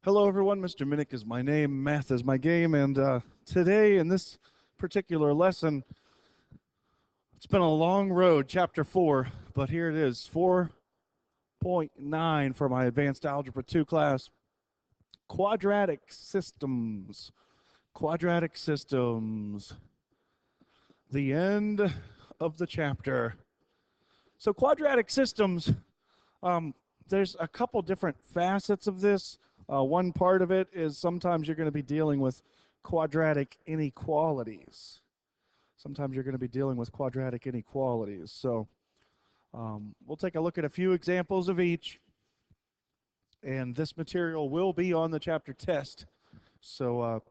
Hello everyone, Mr. Minnick is my name, math is my game, and today in this particular lesson, it's been a long road, chapter 4, but here it is, 4.9 for my advanced algebra 2 class, quadratic systems. Quadratic systems, the end of the chapter. So quadratic systems, um, there's a couple different facets of this. One part of it is sometimes you're going to be dealing with quadratic inequalities. Sometimes you're going to be dealing with quadratic inequalities. So we'll take a look at a few examples of each. And this material will be on the chapter test. So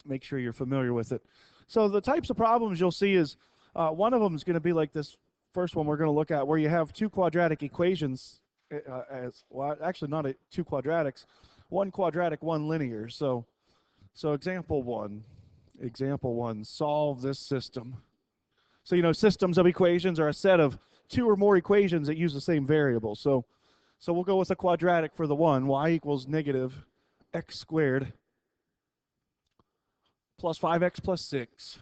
make sure you're familiar with it. So the types of problems you'll see is one of them is going to be like this first one we're going to look at, where you have two quadratic equations as well, actually not two quadratics, one quadratic, one linear. So example one, solve this system. So systems of equations are a set of two or more equations that use the same variable. So we'll go with a quadratic for the one, y equals negative x squared plus 5x plus 6.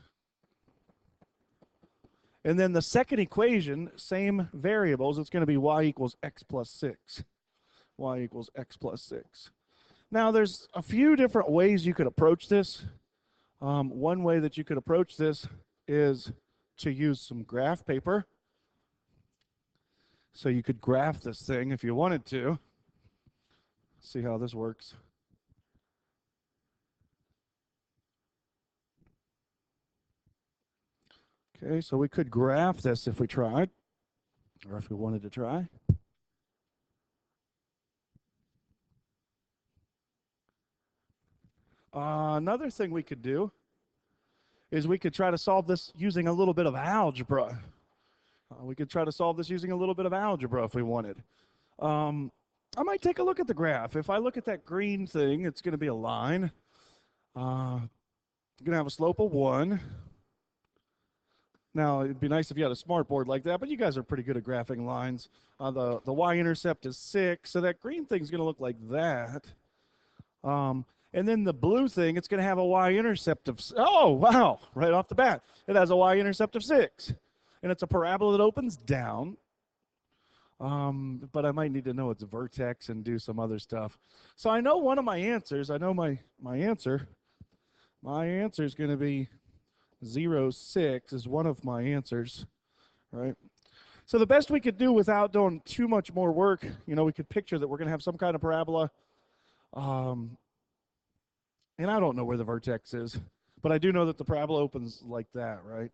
And then the second equation, same variables, it's going to be y equals x plus 6. Y equals x plus 6. Now, there's a few different ways you could approach this. One way that you could approach this is to use some graph paper. So you could graph this thing if you wanted to. See how this works. Okay, so we could graph this if we tried, or if we wanted to try. Another thing we could do is we could try to solve this using a little bit of algebra. We could try to solve this using a little bit of algebra if we wanted. I might take a look at the graph. If I look at that green thing, it's going to be a line. It's going to have a slope of 1. Now, it'd be nice if you had a smart board like that, but you guys are pretty good at graphing lines. The y-intercept is 6, so that green thing's going to look like that. And then the blue thing, it's going to have a y-intercept of, oh, wow, right off the bat. It has a y-intercept of 6. And it's a parabola that opens down. But I might need to know its vertex and do some other stuff. So I know one of my answers. I know my answer. My answer is going to be 0, 6 is one of my answers, right? So the best we could do without doing too much more work, we could picture that we're going to have some kind of parabola. And I don't know where the vertex is, but I do know that the parabola opens like that, right?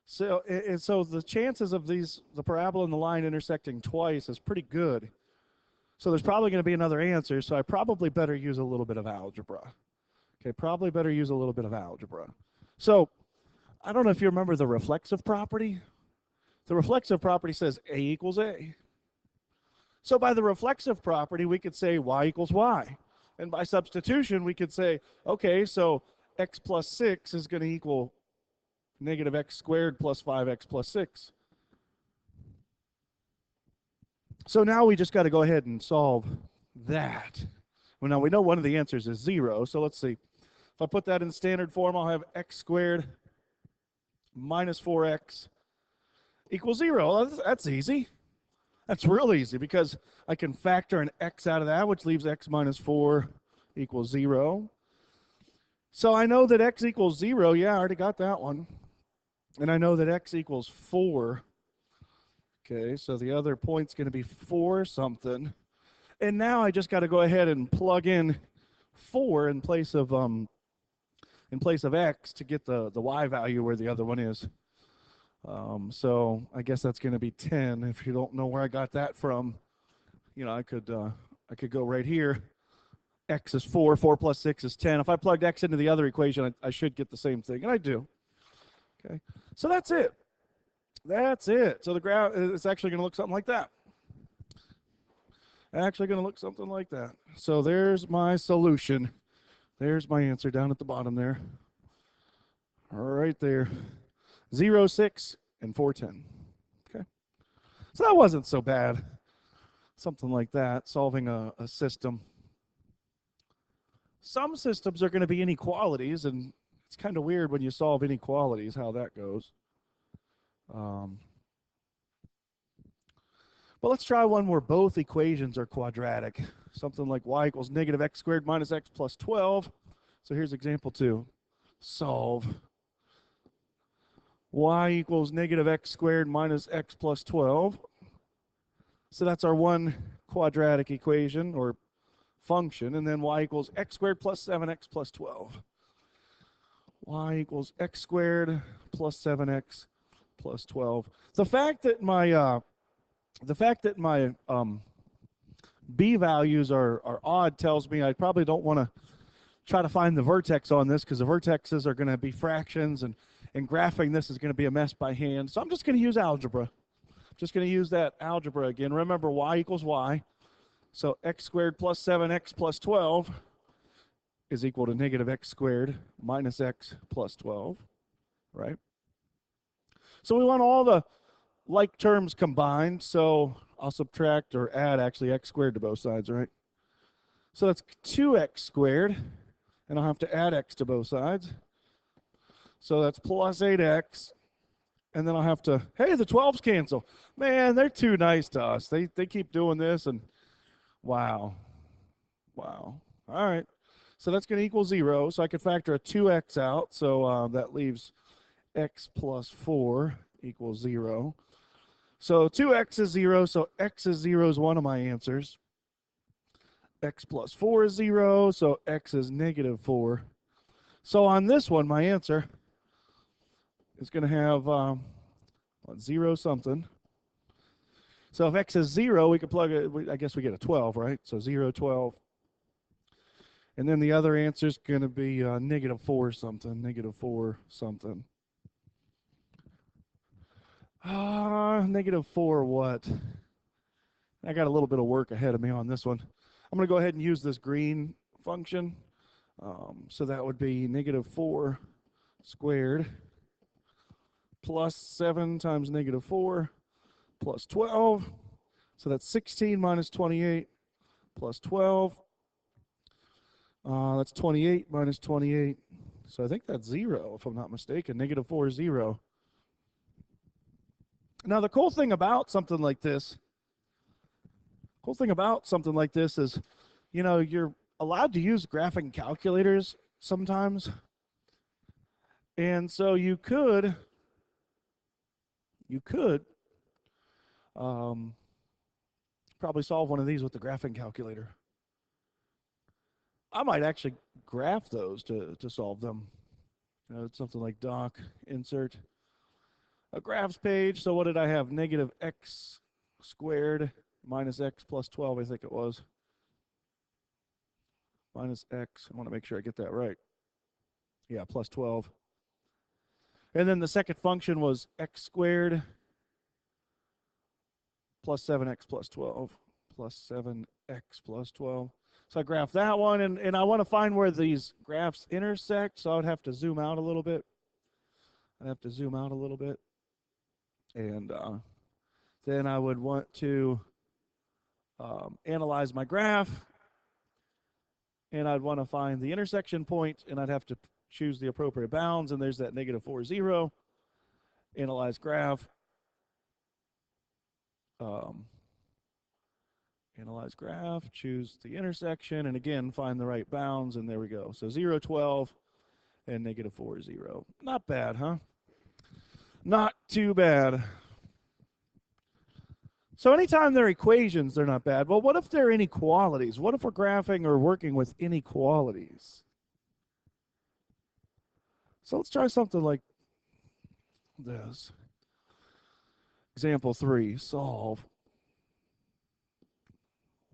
So the chances of the parabola and the line intersecting twice is pretty good. So there's probably going to be another answer, so I probably better use a little bit of algebra. Okay, probably better use a little bit of algebra. So I don't know if you remember the reflexive property. The reflexive property says A equals A. So by the reflexive property, we could say y equals y. And by substitution, we could say, okay, so x plus 6 is going to equal negative x squared plus 5x plus 6. So now we just got to go ahead and solve that. Well, now we know one of the answers is 0, so let's see. If I put that in standard form, I'll have x squared minus 4x equals 0. That's easy. That's real easy because I can factor an x out of that, which leaves x minus 4 equals 0. So I know that x equals 0. Yeah, I already got that one. And I know that x equals 4. Okay, so the other point's going to be 4 something. And now I just got to go ahead and plug in 4 in place of x to get the y value where the other one is. So I guess that's going to be 10. If you don't know where I got that from, I could go right here. X is 4. 4 plus 6 is 10. If I plugged x into the other equation, I should get the same thing, and I do. Okay, so that's it. That's it. So the graph is actually going to look something like that. Actually going to look something like that. So there's my solution. There's my answer down at the bottom there. Right there. 0, 6, and 410. Okay. So that wasn't so bad. Something like that, solving a system. Some systems are going to be inequalities, and it's kind of weird when you solve inequalities how that goes. But let's try one where both equations are quadratic. Something like y equals negative x squared minus x plus 12. So here's example 2. Solve y equals negative x squared minus x plus 12. So that's our one quadratic equation or function. And then y equals x squared plus 7x plus 12. Y equals x squared plus 7x plus 12. The fact that my b values are odd tells me I probably don't want to try to find the vertex on this, because the vertexes are going to be fractions, and graphing this is going to be a mess by hand. So I'm just going to use algebra. Just going to use that algebra again. Remember, y equals y. So x squared plus 7x plus 12 is equal to negative x squared minus x plus 12, right? So we want all the like terms combined, so I'll subtract or add actually x squared to both sides, right? So that's 2x squared, and I'll have to add x to both sides. So that's plus 8x, and then I'll have to, hey, the 12s cancel. Man, they're too nice to us. They keep doing this, and wow. All right. So that's going to equal 0, so I could factor a 2x out, so that leaves x plus 4 equals 0. So 2x is 0, so x is 0 is one of my answers. X plus 4 is 0, so x is negative 4. So on this one, my answer is going to have 0 something. So if x is 0, we can plug it, I guess we get a 12, right? So 0, 12. And then the other answer is going to be negative 4 something, negative 4 something. Negative 4 what? I got a little bit of work ahead of me on this one. I'm going to go ahead and use this green function. So that would be negative 4 squared plus 7 times negative 4 plus 12. So that's 16 minus 28 plus 12. That's 28 minus 28. So I think that's 0, if I'm not mistaken. Negative 4 is 0. Now, the cool thing about something like this is, you know, you're allowed to use graphing calculators sometimes. And so you could probably solve one of these with the graphing calculator. I might actually graph those to solve them. You know, it's something like doc, insert a graphs page. So what did I have? Negative x squared minus x plus 12, I think it was. Minus x. I want to make sure I get that right. Yeah, plus 12. And then the second function was x squared plus 7x plus 12 plus 7x plus 12. So I graph that one, and I want to find where these graphs intersect, so I would have to zoom out a little bit. And then I would want to analyze my graph, and I'd want to find the intersection point, and I'd have to choose the appropriate bounds, and there's that negative 4, 0. Analyze graph. Analyze graph, choose the intersection, and again, find the right bounds, and there we go. So 0, 12, and negative 4, 0. Not bad, huh? Not too bad. So anytime they're equations, they're not bad. Well, what if they're inequalities? What if we're graphing or working with inequalities? So let's try something like this. Example 3, solve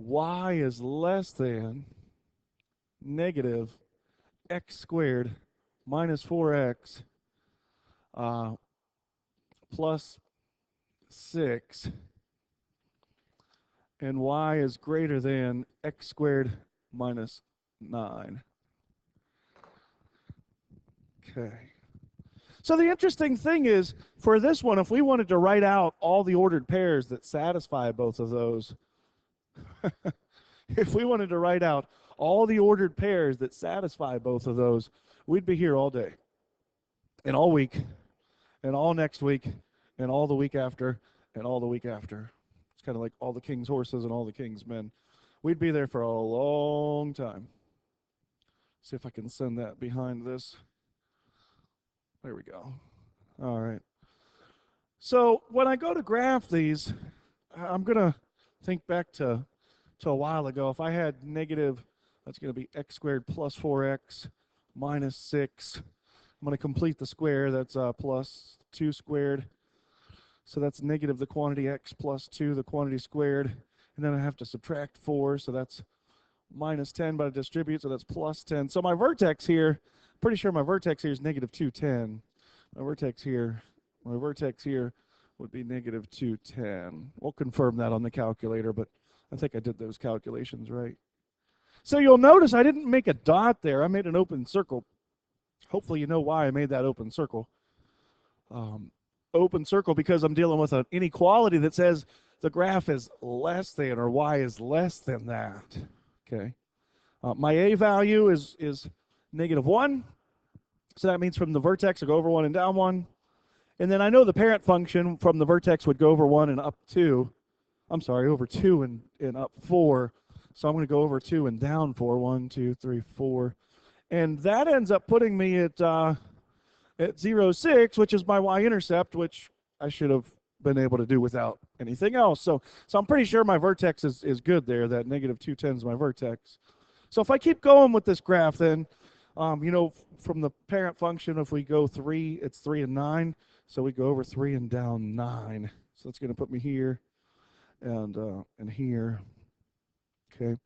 y is less than negative x squared minus 4x plus 6, and y is greater than x squared minus 9. Okay. So the interesting thing is, for this one, if we wanted to write out all the ordered pairs that satisfy both of those, if we wanted to write out all the ordered pairs that satisfy both of those, we'd be here all day and all week and all next week and all the week after and all the week after. It's kind of like all the king's horses and all the king's men. We'd be there for a long time. See if I can send that behind this. There we go. All right. So when I go to graph these, I'm going to think back to a while ago. If I had negative, that's going to be x squared plus 4x minus 6. I'm going to complete the square. That's plus 2 squared. So that's negative the quantity x plus 2, the quantity squared. And then I have to subtract 4, so that's minus 10, but I distribute, so that's plus 10. So my vertex here, pretty sure my vertex here is negative 210. My vertex here would be negative 210. We'll confirm that on the calculator, but I think I did those calculations right. So you'll notice I didn't make a dot there. I made an open circle. Hopefully you know why I made that open circle. Open circle because I'm dealing with an inequality that says the graph is less than, or y is less than that. Okay. My a value is negative 1. So that means from the vertex I go over 1 and down 1. And then I know the parent function from the vertex would go over 1 and up 2. I'm sorry, over 2 and up 4. So I'm going to go over 2 and down 4. 1, 2, 3, 4. And that ends up putting me at 0, 6, which is my y-intercept, which I should have been able to do without anything else. So I'm pretty sure my vertex is good there. That negative 210 is my vertex. So if I keep going with this graph, then, you know, from the parent function, if we go 3, it's 3 and 9. So we go over 3 and down 9. So that's going to put me here and here. Okay.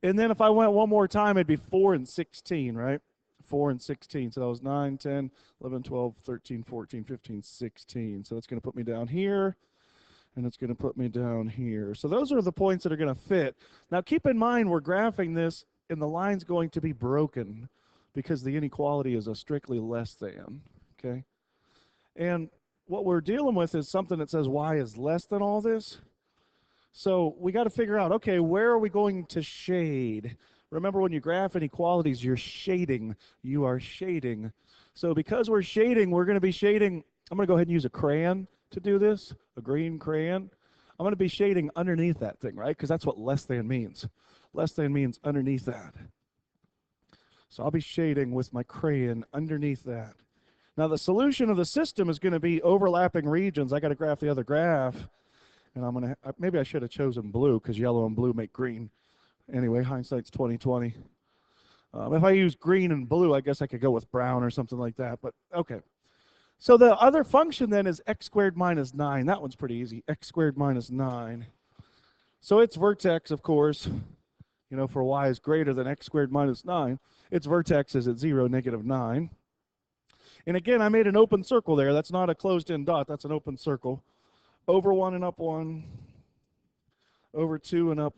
And then if I went one more time, it'd be 4 and 16, right? 4 and 16. So that was 9, 10, 11, 12, 13, 14, 15, 16. So that's going to put me down here, and it's going to put me down here. So those are the points that are going to fit. Now keep in mind we're graphing this, and the line's going to be broken because the inequality is a strictly less than. Okay? And what we're dealing with is something that says y is less than all this. So we got to figure out, okay, where are we going to shade? Remember, when you graph inequalities, you're shading. You are shading. So because we're shading, we're going to be shading. I'm going to go ahead and use a crayon to do this, a green crayon. I'm going to be shading underneath that thing, right? Because that's what less than means. Less than means underneath that. So I'll be shading with my crayon underneath that. Now the solution of the system is going to be overlapping regions. I got to graph the other graph. And I'm going to, maybe I should have chosen blue because yellow and blue make green. Anyway, hindsight's 20/20. If I use green and blue, I guess I could go with brown or something like that, but okay. So the other function then is x squared minus 9. That one's pretty easy, x squared minus 9. So its vertex, of course, you know, for y is greater than x squared minus 9, its vertex is at 0, negative 9. And again, I made an open circle there. That's not a closed-in dot. That's an open circle. Over 1 and up 1. Over 2 and up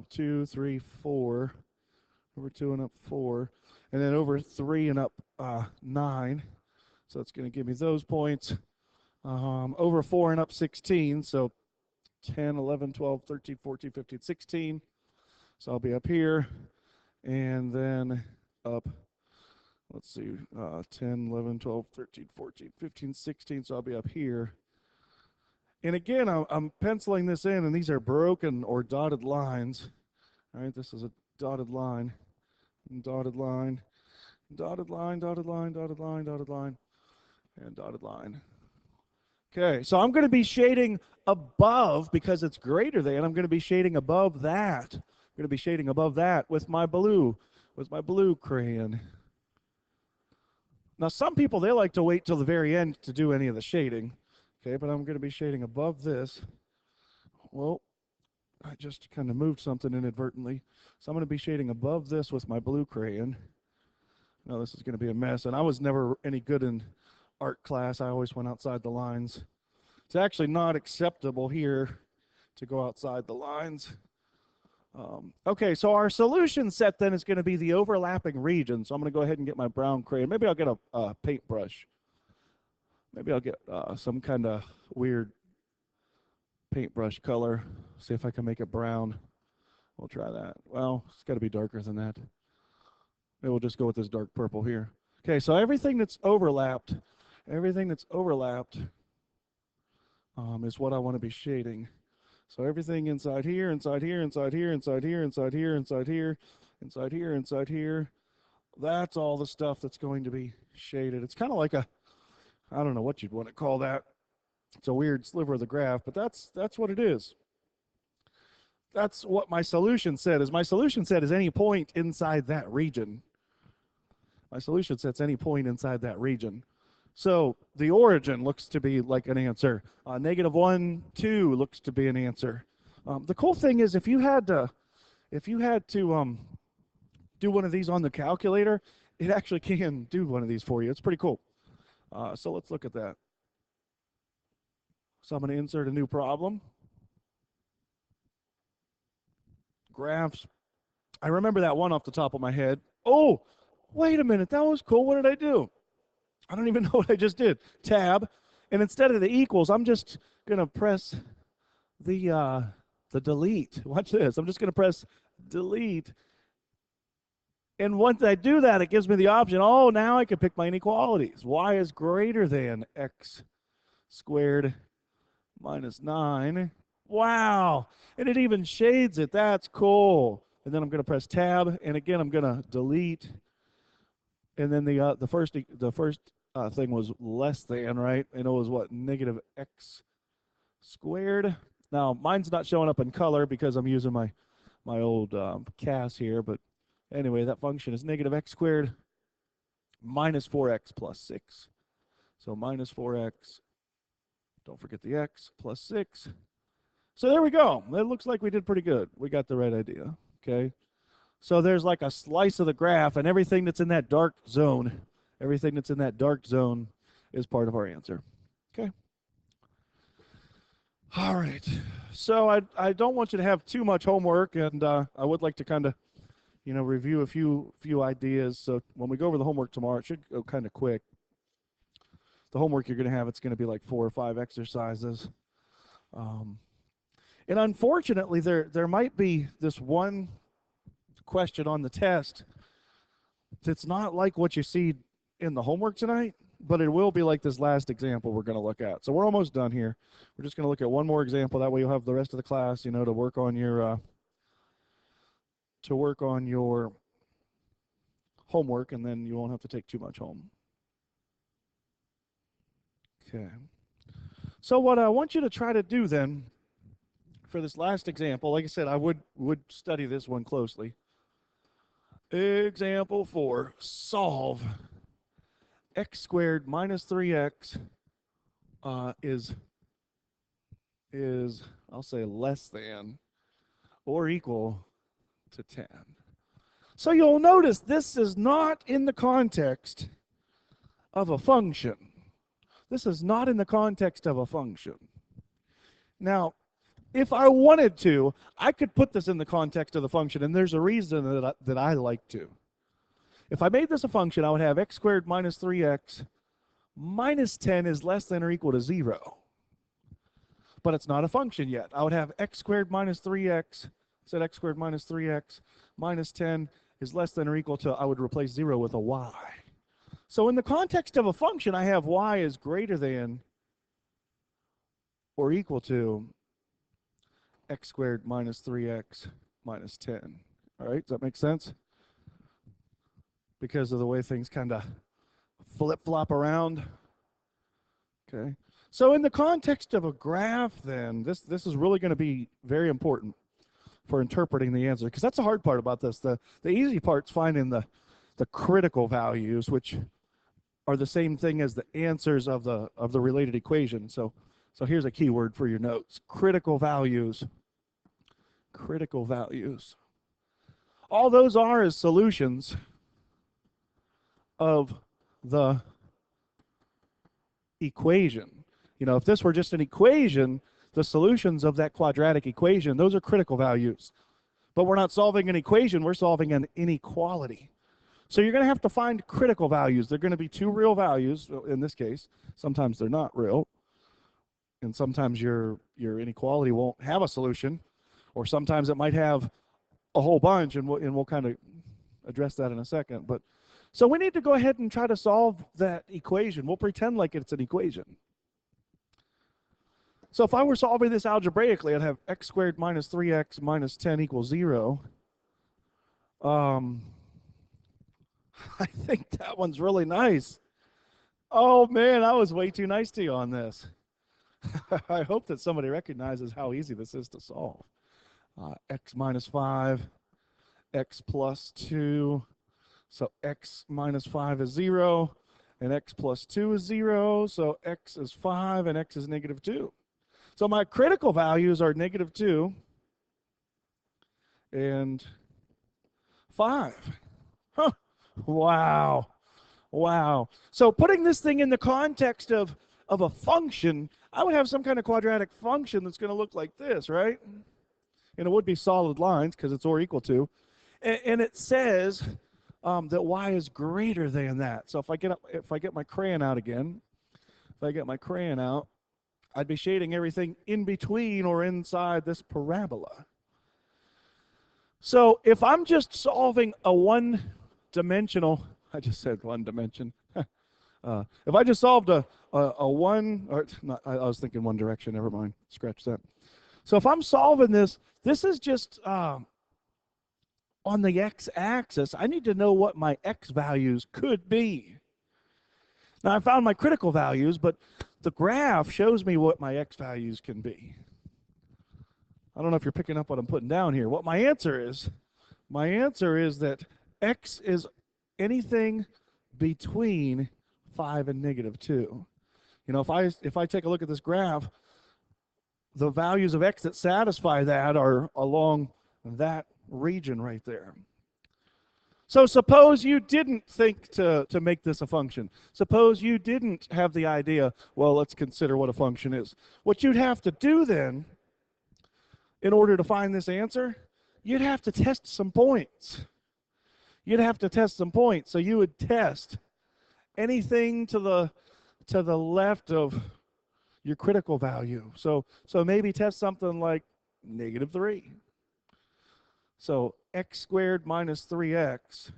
2, 3, 4. Over 2 and up 4. And then over 3 and up 9. So it's going to give me those points. Over 4 and up 16. So 10, 11, 12, 13, 14, 15, 16. So I'll be up here. And then up, let's see, 10, 11, 12, 13, 14, 15, 16. So I'll be up here. And again, I'm penciling this in, and these are broken or dotted lines. All right, this is a dotted line, dotted line, dotted line, dotted line, dotted line, dotted line, and dotted line. Okay, so I'm going to be shading above because it's greater than. I'm going to be shading above that. I'm going to be shading above that with my blue crayon. Now, some people, they like to wait till the very end to do any of the shading. Okay, but I'm going to be shading above this. Well, I just kind of moved something inadvertently. So I'm going to be shading above this with my blue crayon. Now this is going to be a mess, and I was never any good in art class. I always went outside the lines. It's actually not acceptable here to go outside the lines. Okay, so our solution set then is going to be the overlapping region. So I'm going to go ahead and get my brown crayon. Maybe I'll get a paintbrush. Maybe I'll get some kind of weird paintbrush color. See if I can make it brown. We'll try that. Well, it's got to be darker than that. Maybe we'll just go with this dark purple here. Okay, so everything that's overlapped is what I want to be shading. So everything inside here, inside here, inside here, inside here, inside here, inside here, inside here, inside here, that's all the stuff that's going to be shaded. It's kind of like a, I don't know what you'd want to call that. It's a weird sliver of the graph, but that's what it is. That's what my solution set is. My solution set is any point inside that region. My solution set's any point inside that region. So the origin looks to be like an answer. -1, 2 looks to be an answer. The cool thing is if you had to do one of these on the calculator, it actually can do one of these for you. It's pretty cool. So let's look at that. So I'm going to insert a new problem. Graphs. I remember that one off the top of my head. Oh, wait a minute. That was cool. What did I do? I don't even know what I just did. Tab. And instead of the equals, I'm just going to press the delete. Watch this. I'm just going to press delete. And once I do that, it gives me the option. Oh, now I can pick my inequalities. Y is greater than x squared minus 9. Wow. And it even shades it. That's cool. And then I'm going to press tab. And again, I'm going to delete. And then the first thing was less than, right? And it was what? -x squared. Now, mine's not showing up in color because I'm using my old CAS here. But anyway, that function is -x squared minus 4x plus 6. So minus 4x, don't forget the x, plus 6. So there we go. It looks like we did pretty good. We got the right idea, okay? So there's like a slice of the graph, and everything that's in that dark zone is part of our answer, okay? All right. So I don't want you to have too much homework, and I would like to kind of, review a few ideas. So when we go over the homework tomorrow, it should go kind of quick. The homework you're going to have, it's going to be like 4 or 5 exercises. And unfortunately, there might be this one question on the test that's not like what you see in the homework tonight, but it will be like this last example we're going to look at. So we're almost done here. We're just going to look at one more example. That way you'll have the rest of the class, to work on your homework, and then you won't have to take too much home. Okay. So what I want you to try to do then for this last example, like I said, I would study this one closely. Example 4, solve x squared minus 3x is I'll say less than or equal to 10. So you'll notice this is not in the context of a function. This is not in the context of a function. Now, if I wanted to, I could put this in the context of the function, and there's a reason that I like to. If I made this a function, I would have x squared minus 3x minus 10 is less than or equal to 0. But it's not a function yet. I would have x squared minus 3x, said x squared minus 3x minus 10 is less than or equal to, I would replace 0 with a y. So in the context of a function, I have y is greater than or equal to x squared minus 3x minus 10. All right, does that make sense? Because of the way things kind of flip-flop around. Okay. So in the context of a graph, then, this is really going to be very important for interpreting the answer, because that's the hard part about this. The easy part's finding the critical values, which are the same thing as the answers of the related equation. So here's a keyword for your notes: critical values. Critical values. All those are is solutions of the equation. If this were just an equation, the solutions of that quadratic equation, those are critical values. But we're not solving an equation, we're solving an inequality. So you're going to have to find critical values. They're going to be 2 real values in this case. Sometimes they're not real. And sometimes your inequality won't have a solution. Or sometimes it might have a whole bunch, and we'll kind of address that in a second. But so we need to go ahead and try to solve that equation. We'll pretend like it's an equation. So if I were solving this algebraically, I'd have x squared minus 3x minus 10 equals 0. I think that one's really nice. Oh man, I was way too nice to you on this. I hope that somebody recognizes how easy this is to solve. X minus 5, x plus 2. So x minus 5 is 0, and x plus 2 is 0. So x is 5, and x is negative 2. So my critical values are negative 2 and 5. Huh. Wow. Wow. So putting this thing in the context of a function, I would have some kind of quadratic function that's going to look like this, right? And it would be solid lines because it's or equal to. And it says that y is greater than that. So if I get my crayon out again, I'd be shading everything in between or inside this parabola. So if I'm just solving a one-dimensional, I just said one dimension. If I just solved a one, or not, I was thinking one direction, never mind, scratch that. So if I'm solving this, this is just on the x-axis. I need to know what my x values could be. Now I found my critical values, but the graph shows me what my x values can be. I don't know if you're picking up what I'm putting down here. What my answer is that x is anything between 5 and negative 2. You know, if I take a look at this graph, the values of x that satisfy that are along that region right there. So suppose you didn't think to make this a function. Suppose you didn't have the idea, well, let's consider what a function is. What you'd have to do then, in order to find this answer, you'd have to test some points. So you would test anything to the left of your critical value. So maybe test something like negative 3. So x squared minus 3x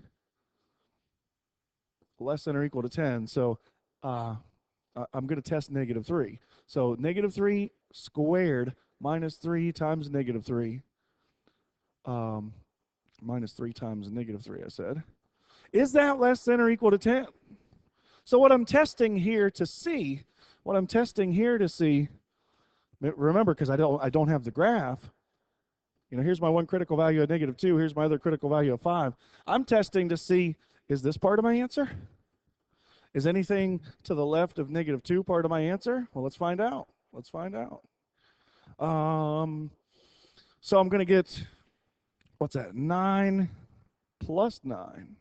less than or equal to 10. So I'm going to test negative 3. So negative 3 squared minus 3 times negative 3. Minus 3 times negative 3, I said. Is that less than or equal to 10? So what I'm testing here to see, remember, because I don't have the graph, you know, here's my one critical value of negative 2, here's my other critical value of 5. I'm testing to see, is this part of my answer? Is anything to the left of negative 2 part of my answer? Well, let's find out. So I'm going to get, what's that, 9 plus 9,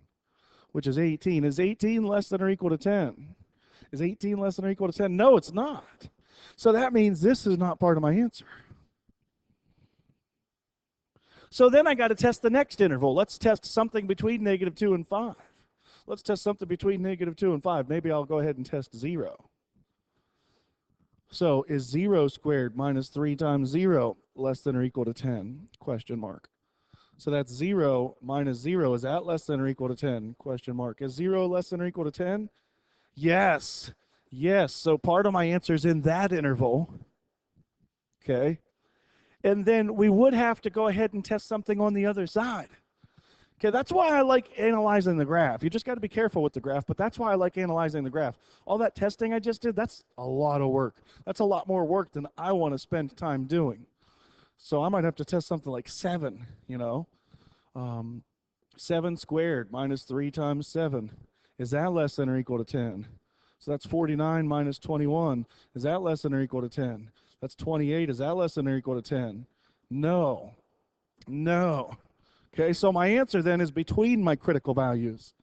which is 18. Is 18 less than or equal to 10? Is 18 less than or equal to 10? No, it's not. So that means this is not part of my answer. So then I got to test the next interval. Let's test something between negative 2 and 5. Let's test something between negative 2 and 5. Maybe I'll go ahead and test 0. So is 0 squared minus 3 times 0 less than or equal to 10? Question mark. So that's 0 minus 0. Is that less than or equal to 10? Question mark. Is 0 less than or equal to 10? Yes. Yes. So part of my answer is in that interval. Okay. And then we would have to go ahead and test something on the other side. Okay, that's why I like analyzing the graph. You just got to be careful with the graph, but that's why I like analyzing the graph. All that testing I just did, that's a lot of work. That's a lot more work than I want to spend time doing. So I might have to test something like 7, you know. 7 squared minus 3 times 7. Is that less than or equal to 10? So that's 49 minus 21. Is that less than or equal to 10? That's 28. Is that less than or equal to 10? No. No. Okay, so my answer then is between my critical values.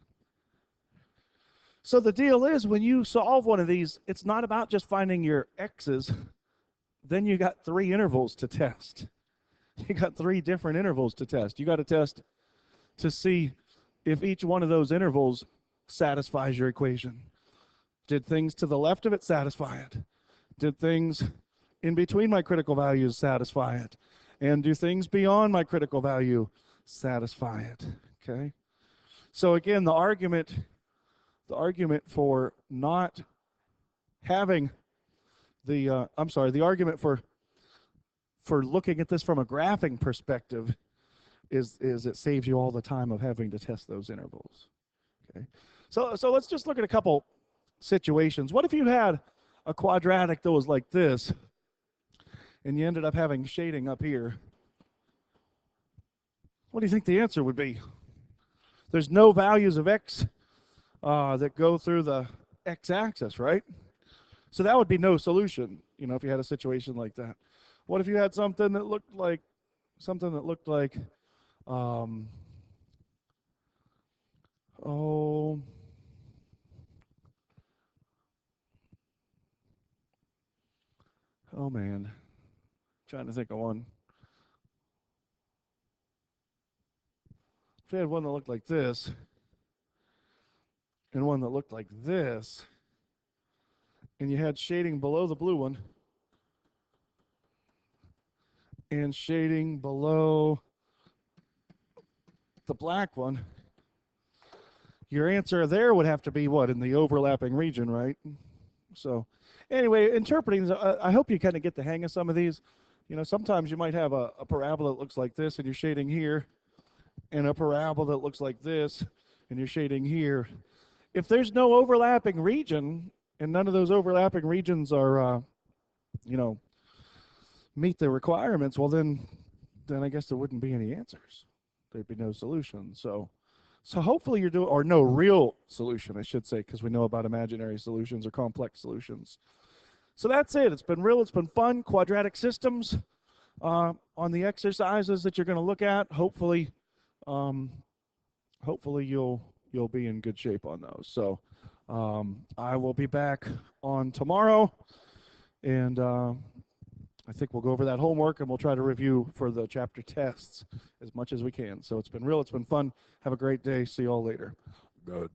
So the deal is, when you solve one of these, it's not about just finding your x's. Then you got 3 intervals to test. You got 3 different intervals to test. You got to test to see if each one of those intervals satisfies your equation. Did things to the left of it satisfy it? Did things in between my critical values satisfy it? And do things beyond my critical value satisfy it. Okay. So again, the argument for not having the argument for looking at this from a graphing perspective is it saves you all the time of having to test those intervals. Okay. So let's just look at a couple situations. What if you had a quadratic that was like this, and you ended up having shading up here? What do you think the answer would be? There's no values of x that go through the x-axis, right? So that would be no solution, if you had a situation like that. What if you had something that looked like um, oh oh man, trying to think of one. If you had one that looked like this and one that looked like this, and you had shading below the blue one and shading below the black one, your answer there would have to be what, in the overlapping region, right? So anyway, interpreting, I hope you kind of get the hang of some of these. Sometimes you might have a parabola that looks like this and you're shading here, and a parabola that looks like this and you're shading here. If there's no overlapping region, and none of those overlapping regions are, meet the requirements, well then I guess there wouldn't be any answers. There'd be no solution. So hopefully you're doing, or no real solution, I should say, because we know about imaginary solutions or complex solutions. So that's it. It's been real. It's been fun. Quadratic systems on the exercises that you're going to look at. Hopefully you'll be in good shape on those. So I will be back on tomorrow, and I think we'll go over that homework and we'll try to review for the chapter tests as much as we can. So it's been real. It's been fun. Have a great day. See you all later. Good.